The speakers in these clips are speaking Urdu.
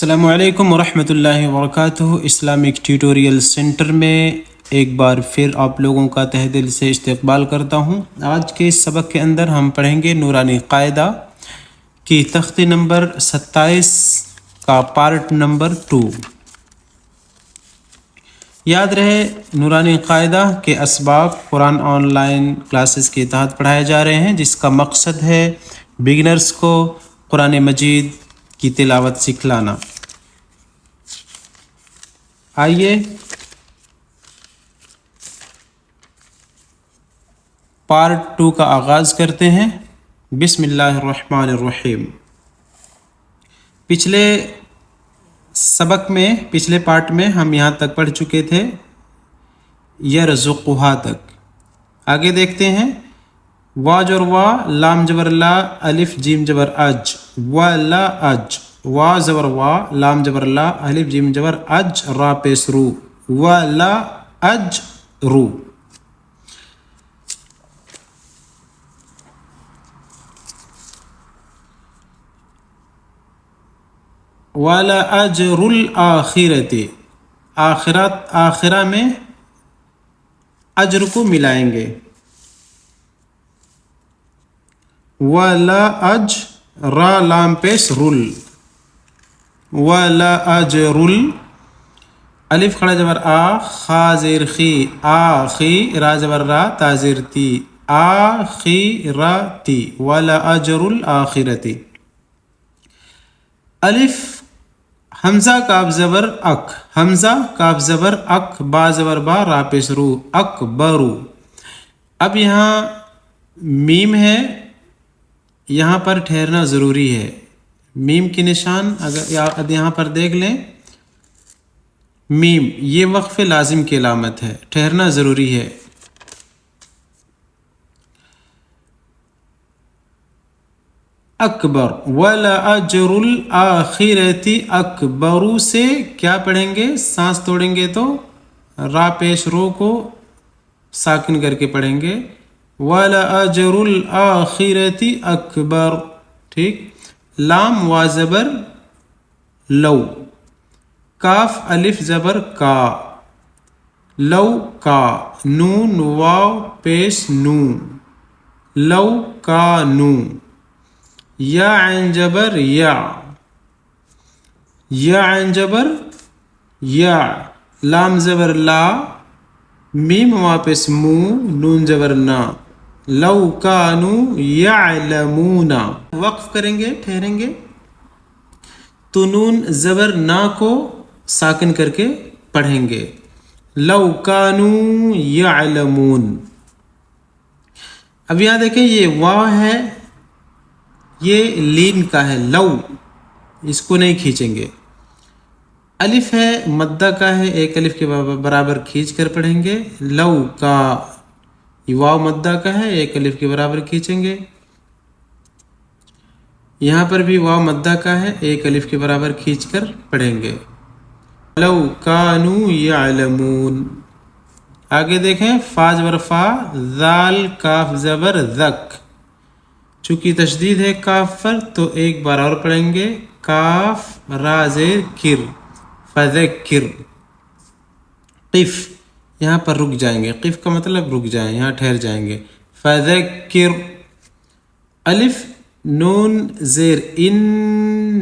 السلام علیکم ورحمۃ اللہ وبرکاتہ۔ اسلامک ٹیوٹوریل سینٹر میں ایک بار پھر آپ لوگوں کا تہہ دل سے استقبال کرتا ہوں۔ آج کے اس سبق کے اندر ہم پڑھیں گے نورانی قاعدہ کی تختی نمبر 27 کا پارٹ نمبر 2۔ یاد رہے نورانی قاعدہ کے اسباق قرآن آن لائن کلاسز کے تحت پڑھائے جا رہے ہیں، جس کا مقصد ہے بگنرز کو قرآن مجید کی تلاوت سکھلانا۔ آئیے پارٹ 2 کا آغاز کرتے ہیں۔ بسم اللہ الرحمن الرحیم۔ پچھلے پارٹ میں ہم یہاں تک پڑھ چکے تھے یرزقھا تک۔ آگے دیکھتے ہیں وا جبر وا، لام جبر لا، الف جیم جبر اج، ولا اج، وا زبر وا، لام جبر لا، الف جیم جبر اج، را پیش رو، ولا اج رو۔ ولا اجر الآخرۃ، آخرہ میں اجر کو ملائیں گے۔ ولا اج، را لام پیش رل، ولا اجر الف کھڑا جبر آ، خا زیر خی، آخی، را جبر را، تا زیر تی، آخرتی، ولا اجر الآخرۃ۔ الف حمزہ کاف زبر اک، حمزہ کاف زبر اک، با زبر با، را پیش رو، اکبرو۔ اب یہاں میم ہے، یہاں پر ٹھہرنا ضروری ہے۔ میم کی نشان اگر یہاں پر دیکھ لیں، میم یہ وقف لازم کی علامت ہے، ٹھہرنا ضروری ہے۔ اکبر، ولا اجر الآخرۃ اکبر سے کیا پڑھیں گے؟ سانس توڑیں گے تو را پیش رو کو ساکن کر کے پڑھیں گے، ولا اجر الآخرۃ اکبر۔ ٹھیک، لام وا زبر لو، کاف الف زبر کا، لو کا، نون واو پیش نو، لو کا نو۔ یا عین جبر یا، یا عین جبر یا، لام زبر لا، میم واپس مو، نون جبر نا، لو کانوا یعلمون۔ وقف کریں گے، ٹھہریں گے تو نون زبر نا کو ساکن کر کے پڑھیں گے، لو کانوا یعلمون۔ اب یہاں دیکھیں یہ واو ہے، یہ لین کا ہے، لو، اس کو نہیں کھینچیں گے۔ الف ہے مدہ کا ہے، ایک الف کے برابر کھینچ کر پڑھیں گے، لو کا، یہ واو مدہ کا ہے، ایک الف کے برابر کھینچیں گے۔ یہاں پر بھی واو مدہ کا ہے، ایک الف کے برابر کھینچ کر پڑھیں گے، لو کانوا یعلمون۔ آگے دیکھیں فا زبر فا، ذال کاف زبر ذک، چونکہ تشدید ہے کاف پر تو ایک بار اور پڑھیں گے، کاف را زیر کر، فذکر۔ قف، یہاں پر رک جائیں گے، قف کا مطلب رک جائیں، یہاں ٹھہر جائیں گے، فذکر۔ الف نون زیر ان،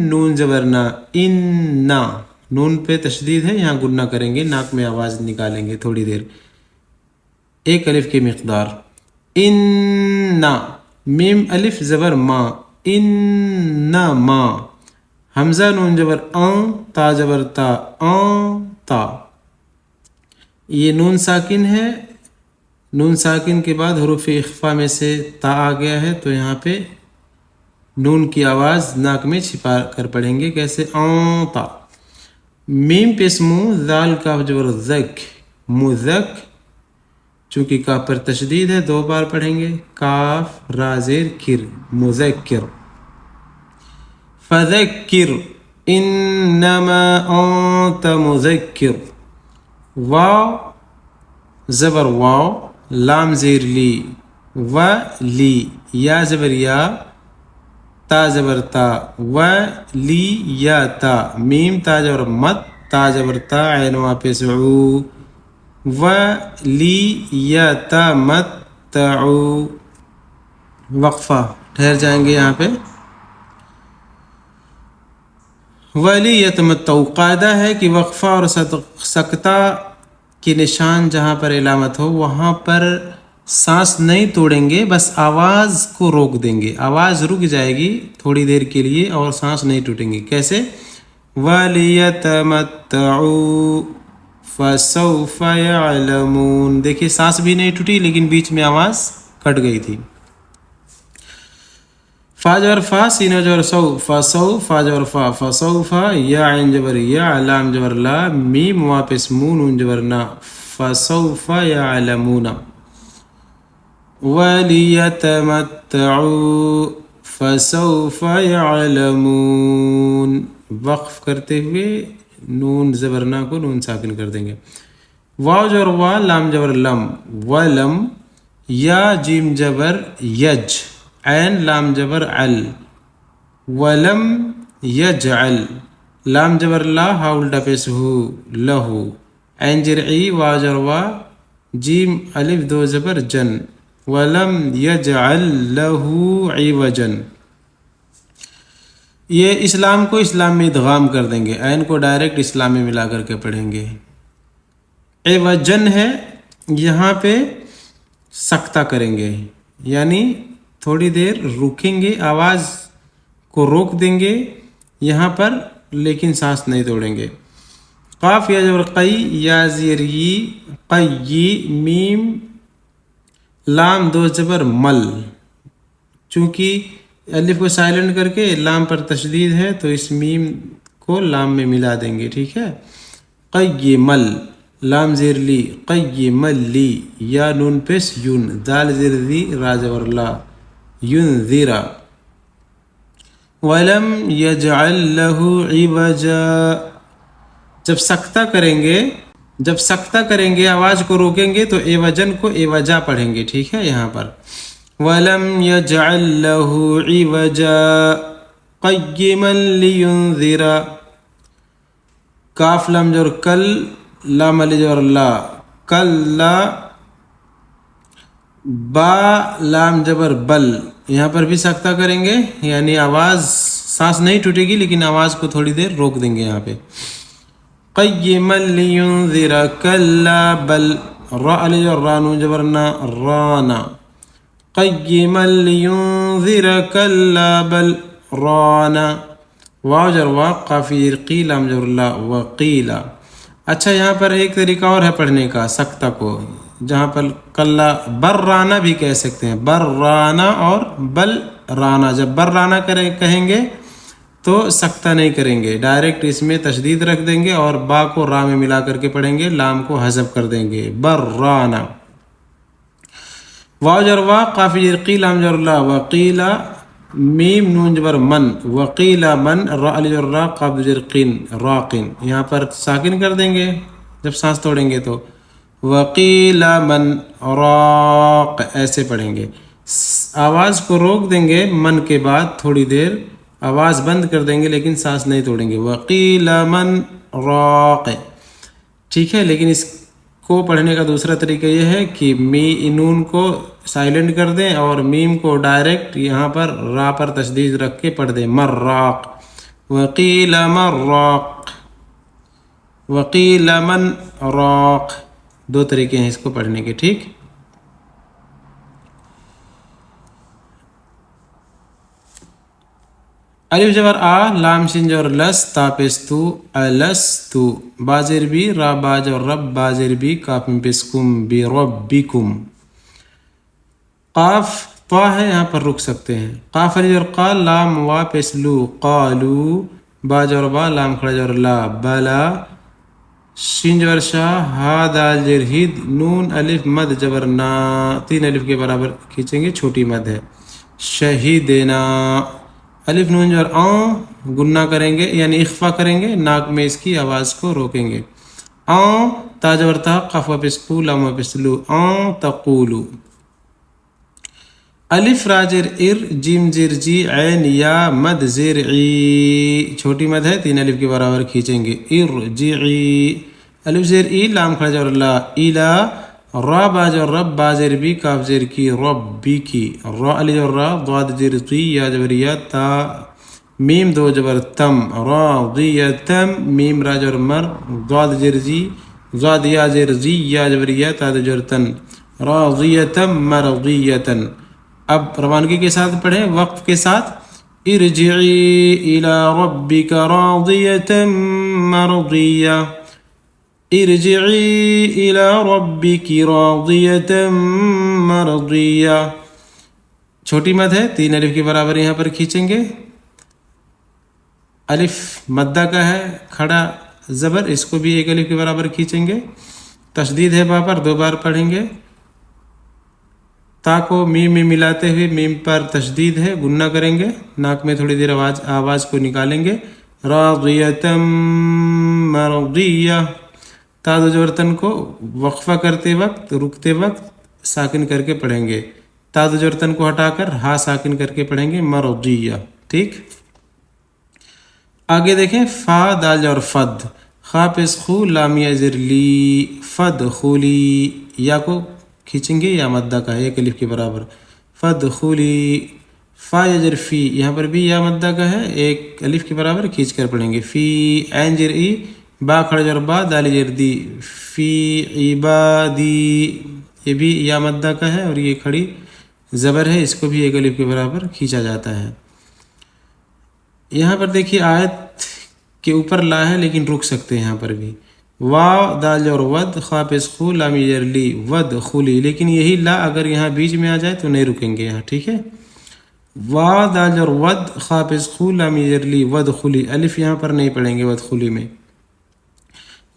نون زبر نا، اننا، نون پہ تشدید ہے، یہاں گننا کریں گے، ناک میں آواز نکالیں گے تھوڑی دیر، ایک الف کی مقدار، اننا۔ میم الف زبر ما، انما، حمزہ نون جبر ان، تا جبر تا، ان تا۔ یہ نون ساکن ہے، نون ساکن کے بعد حروف اخفا میں سے تا آ گیا ہے تو یہاں پہ نون کی آواز ناک میں چھپا کر پڑھیں گے، کیسے؟ ان تا۔ میم پیش مو، ذال کاف جبر ذک، مذک، چونکہ کاف پر تشدید ہے دو بار پڑھیں گے، کاف را زیر کر، مذکر۔ فذکر انما انت مذکر۔ واو زبر واو، لام زیر لی، و لی، یا زبر یا، تا زبر تا، و لی یا تا، میم تا زبر مت، تا زبر تا، عین واپس عو، و لی یا تا مت تعو. وقفہ ٹھہر جائیں گے یہاں پہ. ولی یتمتعو، قاعدہ ہے کہ وقفہ اور سکتہ کی نشان جہاں پر علامت ہو وہاں پر سانس نہیں توڑیں گے، بس آواز کو روک دیں گے. آواز رک جائے گی تھوڑی دیر کے لیے اور سانس نہیں ٹوٹیں گی. کیسے؟ وَلِيَتَمَتَّعُوا فَسَوْفَ يَعْلَمُونَ. دیکھیے سانس بھی نہیں ٹوٹی لیکن بیچ میں آواز کٹ گئی تھی. فا جبر فا، سین جبر سو، فسو، فا جبر فا، فسوف، یا عین جبر یا، لام جبر لا، میم واپس مون، نون جبر نا، فسوف یعلمون. وَلِيَتَمَتَّعُوا فَسَوْفَ يَعْلَمُونَ. وقف کرتے ہوئے نون زبرنا کو نون ساکن کر دیں گے. واو جبر وا، لام جبر لم، ولم، یا جیم جبر یج، عین لام جبر عل، ولم یجعل، لام جبر لا، ہا الٹا پیش ہو، لہو، عین جرعی، واو جبر وا، جیم الف دو زبر جن، ولم یجعل لہو عوجا. یہ اسلام کو اسلام میں ادغام کر دیں گے، عین کو ڈائریکٹ اسلام میں ملا کر کے پڑھیں گے. عوجن ہے، یہاں پہ سکتہ کریں گے، یعنی تھوڑی دیر رکیں گے، آواز کو روک دیں گے یہاں پر، لیکن سانس نہیں توڑیں گے. قاف یا جبر قی، یا زیر یی، قی، میم لام دو زبر مل. چونکہ الف کو سائلنٹ کر کے لام پر تشدید ہے تو اس میم کو لام میں ملا دیں گے. ٹھیک ہے. قیمل، لام زیر لی، قیمل لی، یا نون پیش یون، دال زیر دی، را زبر لا، ینذرا. ولم یجعل لہ عوجا. جب سکتہ کریں گے آواز کو روکیں گے تو ایوجن کو ایوجا پڑھیں گے. ٹھیک ہے. یہاں پر وَلَمْ يَجْعَلْ لَهُ عِوَجًا قَيِّمًا لِيُنذِرَ. کاف لام جبر کل، لام علی جبر لا، کلا، با لام جبر بل، یہاں پر بھی سکتہ کریں گے، یعنی آواز سانس نہیں ٹوٹے گی لیکن آواز کو تھوڑی دیر روک دیں گے یہاں پہ. قیما لینذر کلا بل، را علی جبر را، نون جبر نا، رانا، قیما لینذر کلا بل رانا. واو جر وا، قافی قی، لام جبر لا، وقیلا. اچھا یہاں پر ایک طریقہ اور ہے پڑھنے کا سکتہ کو، جہاں پر کلا برانا بھی کہہ سکتے ہیں، برانا اور بل رانا. جب برانا کہیں گے تو سکتہ نہیں کریں گے، ڈائریکٹ اس میں تشدید رکھ دیں گے اور با کو را میں ملا کر کے پڑھیں گے، لام کو حذف کر دیں گے. برانا. واو جر وا، قافی جر قی، لام جر لا، وقیلا، میم نون جبر من، وقیلا من، را علی جر را، قاف جر قین، راقن. یہاں پر ساکن کر دیں گے جب سانس توڑیں گے تو وقیلا من راق، ایسے پڑھیں گے. آواز کو روک دیں گے من کے بعد، تھوڑی دیر آواز بند کر دیں گے لیکن سانس نہیں توڑیں گے. وقیلا من راق. ٹھیک ہے. لیکن اس کو پڑھنے کا دوسرا طریقہ یہ ہے کہ نون کو سائلنٹ کر دیں اور میم کو ڈائریکٹ یہاں پر را پر تشدید رکھ کے پڑھ دیں، مراق. وقیلا من راق، وقیلا من راق. دو طریقے ہیں اس کو پڑھنے کے. ٹھیک. الف جبر آ، لام شین جبر لس، تا پیش تو، الستو. بازر بی، را با جبر رب، بازر بی، کاف میں پیش کم، بی ربکم. قاف طا ہے، یہاں پر رک سکتے ہیں. قاف علی جبر قا، لام وا پیش لو، قالو. با جبر با، لام کھڑا جبر لا، بلا. شین جبر شاہ، ہا دال جر ہید، نون الف مد جبر نا، 3 الف کے برابر کھینچیں گے، چھوٹی مد ہے. شہیدنا. الف نون جبر آن، گنہ کریں گے یعنی اخفا کریں گے، ناک میں اس کی آواز کو روکیں گے. آن، تا جبر تا، قاف واپس کو، لام واپس لو، آن تقولو. الف راجر ار جیم زیر جی عین یا مد زیر ای چھوٹی مد ہے 3 الف کے برابر کھینچیں گے ارجعی الف زیر ای لام کھڑا جور لا الا را باجر رب بازر بی کاف زیر کی رب بی کی را علی جور را ضاد زیر تی یا جبریہ تا میم دو جبر تم راضیتم میم راجر مر ضاد زیر زی ضاد یا زیر زی یا جبریہ تا جور تن راضیتم مرضیتن. اب روانگی کے ساتھ پڑھیں وقف کے ساتھ ارجعی الی ربک راضیۃ مرضیہ ارجعی الی ربک راضیۃ مرضیہ چھوٹی مد ہے 3 الف کے برابر یہاں پر کھینچیں گے. الف مدہ کا ہے کھڑا زبر اس کو بھی 1 الف کے برابر کھینچیں گے. تشدید ہے با پر 2 بار پڑھیں گے. تا کو میم میں ملاتے ہوئے میم پر تشدید ہے گنہ کریں گے ناک میں تھوڑی دیر آواز کو نکالیں گے راضیتم مرضیہ. تا دو جورتن کو وقفہ کرتے وقت رکتے وقت ساکن کر کے پڑھیں گے. تا دو جورتن کو ہٹا کر ہا ساکن کر کے پڑھیں گے مرضیہ. ٹھیک آگے دیکھیں فا دال اور فد خا پیس خو لامیہ زر لی فد خولی یا کو کھینچیں گے یا مدہ کا 1 الف کے برابر فد خولی فا یجر فی یہاں پر بھی یا مدہ کا ہے 1 الف کے برابر کھینچ کر پڑھیں گے. فی عین جر ای با کھڑا جر با دال جر دی فی عبادی یہ بھی یا مدہ کا ہے اور یہ کھڑی زبر ہے اس کو بھی 1 الف کے برابر کھینچا جاتا ہے. یہاں پر دیکھیے آیت کے اوپر لا ہے لیکن رک سکتے ہیں یہاں پر بھی واو دال اور ود خا پیس خو لام یجر لی ود خولی لیکن یہی لا اگر یہاں بیچ میں آ جائے تو نہیں رکیں گے یہاں. ٹھیک ہے واو دال اور ود خا پیس خو لام یجر لی ود خولی الف یہاں پر نہیں پڑھیں گے ود خولی میں.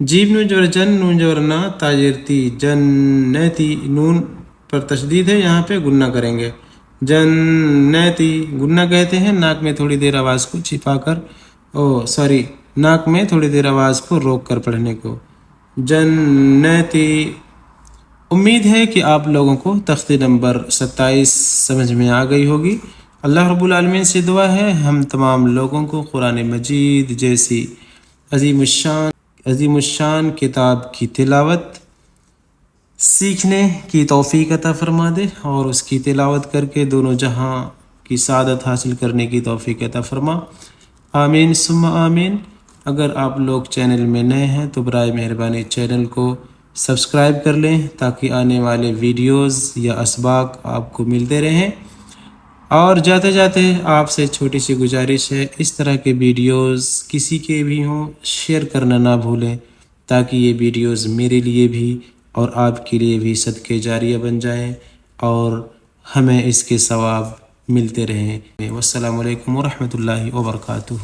جیم نون جور جن نون جور نا تاجرتی جنتی نون پر تشدید ہے یہاں پہ گنہ کریں گے جنتی گنہ کہتے ہیں ناک میں تھوڑی دیر آواز کو چھپا کر ناک میں تھوڑی دیر آواز کو روک کر پڑھنے کو جنتی. امید ہے کہ آپ لوگوں کو تختی نمبر 27 سمجھ میں آ گئی ہوگی. اللہ رب العالمین سے دعا ہے ہم تمام لوگوں کو قرآن مجید جیسی عظیم الشان کتاب کی تلاوت سیکھنے کی توفیق عطا فرما دے اور اس کی تلاوت کر کے دونوں جہاں کی سعادت حاصل کرنے کی توفیق عطا فرما. آمین ثم آمین. اگر آپ لوگ چینل میں نئے ہیں تو برائے مہربانی چینل کو سبسکرائب کر لیں تاکہ آنے والے ویڈیوز یا اسباق آپ کو ملتے رہیں. اور جاتے جاتے آپ سے چھوٹی سی گزارش ہے اس طرح کے ویڈیوز کسی کے بھی ہوں شیئر کرنا نہ بھولیں تاکہ یہ ویڈیوز میرے لیے بھی اور آپ کے لیے بھی صدقے جاریہ بن جائیں اور ہمیں اس کے ثواب ملتے رہیں. والسلام علیکم ورحمۃ اللہ وبرکاتہ.